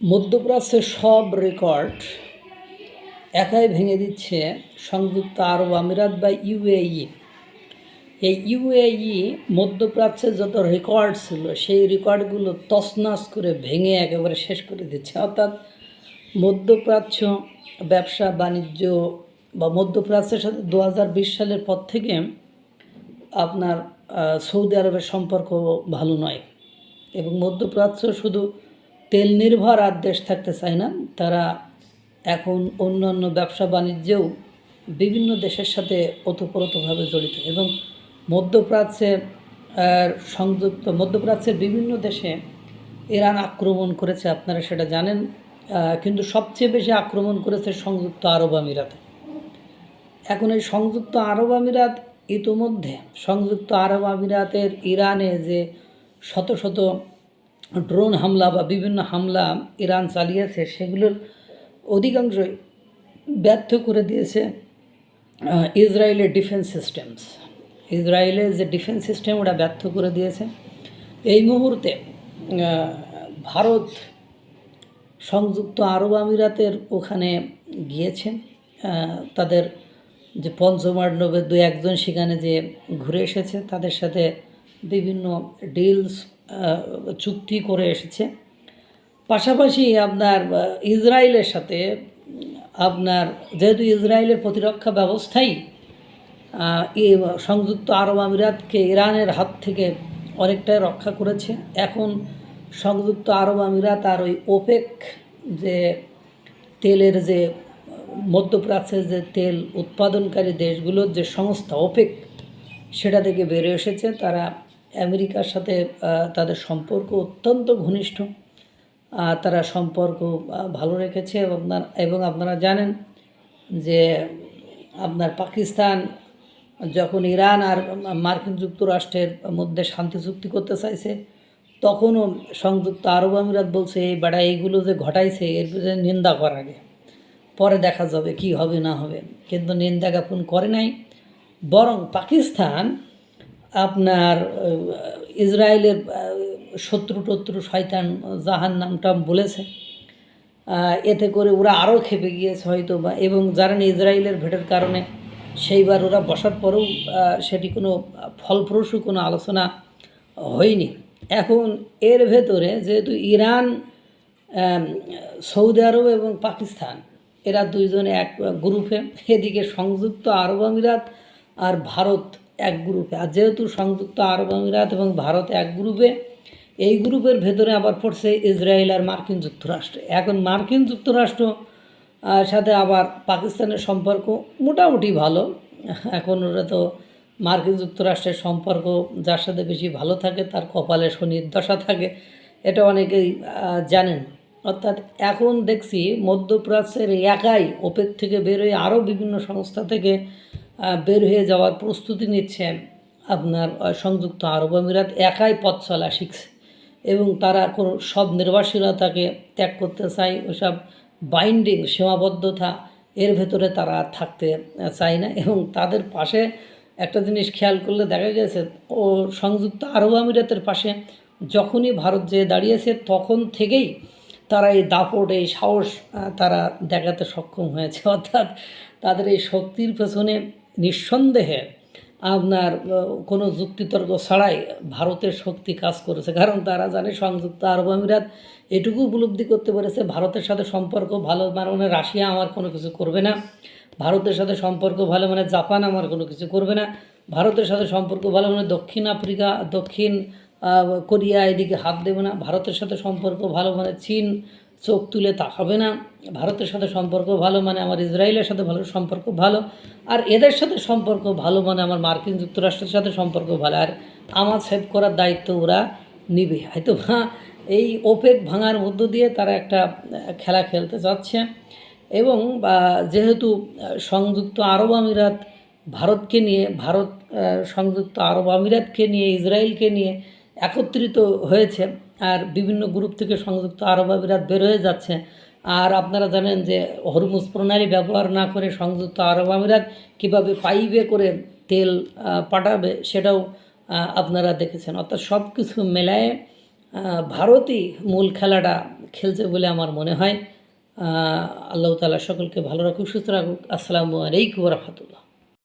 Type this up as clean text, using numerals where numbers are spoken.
মধ্যপ্রাচ্যের সব রেকর্ড একাই ভেঙে দিচ্ছে সংযুক্ত আরব আমিরাত বা ইউএই। এই ইউএই মধ্যপ্রাচ্যের যত রেকর্ড ছিল সেই রেকর্ডগুলো তছনছ করে ভেঙে একেবারে শেষ করে দিচ্ছে। অর্থাৎ মধ্যপ্রাচ্য ব্যবসা বাণিজ্য বা মধ্যপ্রাচ্যের সাথে 2020 সালের পর থেকে আপনার সৌদি আরবের সম্পর্ক ভালো নয়, এবং মধ্যপ্রাচ্য শুধু তেল নির্ভর আর দেশ থাকতে চায় না, তারা এখন অন্যান্য ব্যবসা বাণিজ্যেও বিভিন্ন দেশের সাথে ওতপ্রোতভাবে জড়িত। এবং মধ্যপ্রাচ্যের বিভিন্ন দেশে ইরান আক্রমণ করেছে, আপনারা সেটা জানেন, কিন্তু সবচেয়ে বেশি আক্রমণ করেছে সংযুক্ত আরব আমিরাতে। এখন এই সংযুক্ত আরব আমিরাত ইতোমধ্যে সংযুক্ত আরব আমিরাতের ইরানে যে শত শত ড্রোন হামলা বা বিভিন্ন হামলা ইরান চালিয়েছে সেগুলোর অধিকাংশই ব্যর্থ করে দিয়েছে ইসরায়েলের ডিফেন্স সিস্টেমস। ইসরায়েলের যে ডিফেন্স সিস্টেম ওটা ব্যর্থ করে দিয়েছে। এই মুহূর্তে ভারত সংযুক্ত আরব আমিরাতের ওখানে গিয়েছে, তাদের যে পঞ্চমাণ্ডবে 2-1 সেখানে যে ঘুরে এসেছে, তাদের সাথে বিভিন্ন ডিলস চুক্তি করে এসেছে। পাশাপাশি আপনার ইসরায়েলের সাথে আপনার যেহেতু ইসরায়েলের প্রতিরক্ষা ব্যবস্থাই সংযুক্ত আরব আমিরাতকে ইরানের হাত থেকে অনেকটাই রক্ষা করেছে, এখন সংযুক্ত আরব আমিরাত আর ওই ওপেক যে তেলের যে মধ্যপ্রাচ্যের যে তেল উৎপাদনকারী দেশগুলোর যে সংস্থা ওপেক, সেটা থেকে বেরিয়ে এসেছে। তারা আমেরিকার সাথে তাদের সম্পর্ক অত্যন্ত ঘনিষ্ঠ, তারা সম্পর্ক ভালো রেখেছে। এবং আপনারা জানেন যে আপনার পাকিস্তান যখন ইরান আর মার্কিন যুক্তরাষ্ট্রের মধ্যে শান্তি চুক্তি করতে চাইছে, তখনও সংযুক্ত আরব আমিরাত বলছে এই বেড়া এইগুলো যে ঘটাইছে এর বিরুদ্ধে নিন্দা করার আগে, পরে দেখা যাবে কি হবে না হবে, কিন্তু নিন্দা জ্ঞাপন করে নাই। বরং পাকিস্তান আপনার ইসরায়েলের শত্রু শয়তান জাহান্নাম বলেছে, এতে করে ওরা আরও খেপে গিয়েছে হয়তো বা, এবং জানেন ইসরায়েলের ভেটের কারণে সেইবার ওরা বসার পরেও সেটি কোনো ফলপ্রসূ কোনো আলোচনা হয়নি। এখন এর ভেতরে যেহেতু ইরান, সৌদি আরব এবং পাকিস্তান এরা দুইজনে এক গ্রুপে, এদিকে সংযুক্ত আরব আমিরাত আর ভারত এক গ্রুপে। আর যেহেতু সংযুক্ত আরব আমিরাত এবং ভারত এক গ্রুপে, এই গ্রুপের ভেতরে আবার পড়ছে ইসরায়েল আর মার্কিন যুক্তরাষ্ট্র। এখন মার্কিন যুক্তরাষ্ট্র সাথে আবার পাকিস্তানের সম্পর্ক মোটামুটি ভালো। এখন ওরা তো মার্কিন যুক্তরাষ্ট্রের সম্পর্ক যার সাথে বেশি ভালো থাকে তার কপালে শনির দশা থাকে, এটা অনেকেই জানেন। অর্থাৎ এখন দেখছি মধ্যপ্রাচ্যের একাই ওপেক থেকে বের হয়ে আরও বিভিন্ন সংস্থা থেকে বের হয়ে যাওয়ার প্রস্তুতি নিচ্ছে আপনার সংযুক্ত আরব আমিরাত, একাই পথ চলা শিখছে এবং তারা কোনো সব নির্ভরশীলতাকে ত্যাগ করতে চায়, ওসব বাইন্ডিং সীমাবদ্ধতা এর ভেতরে তারা থাকতে চায় না। এবং তাদের পাশে একটা জিনিস খেয়াল করলে দেখা গেছে, ও সংযুক্ত আরব আমিরাতের পাশে যখনই ভারত যে দাঁড়িয়েছে তখন থেকেই তারা এই দাপট, এই সাহস তারা দেখাতে সক্ষম হয়েছে। অর্থাৎ তাদের এই শক্তির পেছনে নিঃসন্দেহে আপনার কোনো যুক্তিতর্ক ছাড়াই ভারতের শক্তি কাজ করেছে। কারণ তারা জানে সংযুক্ত আরব আমিরাত এটুকু উপলব্ধি করতে পেরেছে ভারতের সাথে সম্পর্ক ভালো মানে রাশিয়া আমার কোনো কিছু করবে না, ভারতের সাথে সম্পর্ক ভালো মানে জাপান আমার কোনো কিছু করবে না, ভারতের সাথে সম্পর্ক ভালো মানে দক্ষিণ আফ্রিকা, দক্ষিণ কোরিয়া এদিকে হাত দেবে না, ভারতের সাথে সম্পর্ক ভালো মানে চীন চোখ তুলে তাকাবে না, ভারতের সাথে সম্পর্ক ভালো মানে আমার ইসরায়েলের সাথে ভালো সম্পর্ক ভালো, আর এদের সাথে সম্পর্ক ভালো মানে আমার মার্কিন যুক্তরাষ্ট্রের সাথে সম্পর্ক ভালো, আর আমার সেভ করার দায়িত্ব ওরা নিবে। হয়তো এই ওপেক ভাঙার মধ্য দিয়ে তারা একটা খেলা খেলতে চাচ্ছে। এবং যেহেতু সংযুক্ত আরব আমিরাত ভারতকে নিয়ে, ভারত সংযুক্ত আরব আমিরাতকে নিয়ে, ইসরায়েলকে নিয়ে একত্রিত হয়েছে, আর বিভিন্ন গ্রুপ থেকে সংযুক্ত আরব আমিরাত বের হয়ে যাচ্ছে। আর আপনারা জানেন যে হরমুজ প্রণালী ব্যবহার না করে সংযুক্ত আরব আমিরাত কীভাবে পাইপে করে তেল পাঠাবে সেটাও আপনারা দেখেছেন। অর্থাৎ সব কিছু মেলায় ভারতই মূল খেলাটা খেলছে বলে আমার মনে হয়। আল্লাহ তাআলা সকলকে ভালো রাখুক, সুস্থ রাখুক। আসসালামু আলাইকুম ওয়া রাহমাতুল্লাহ।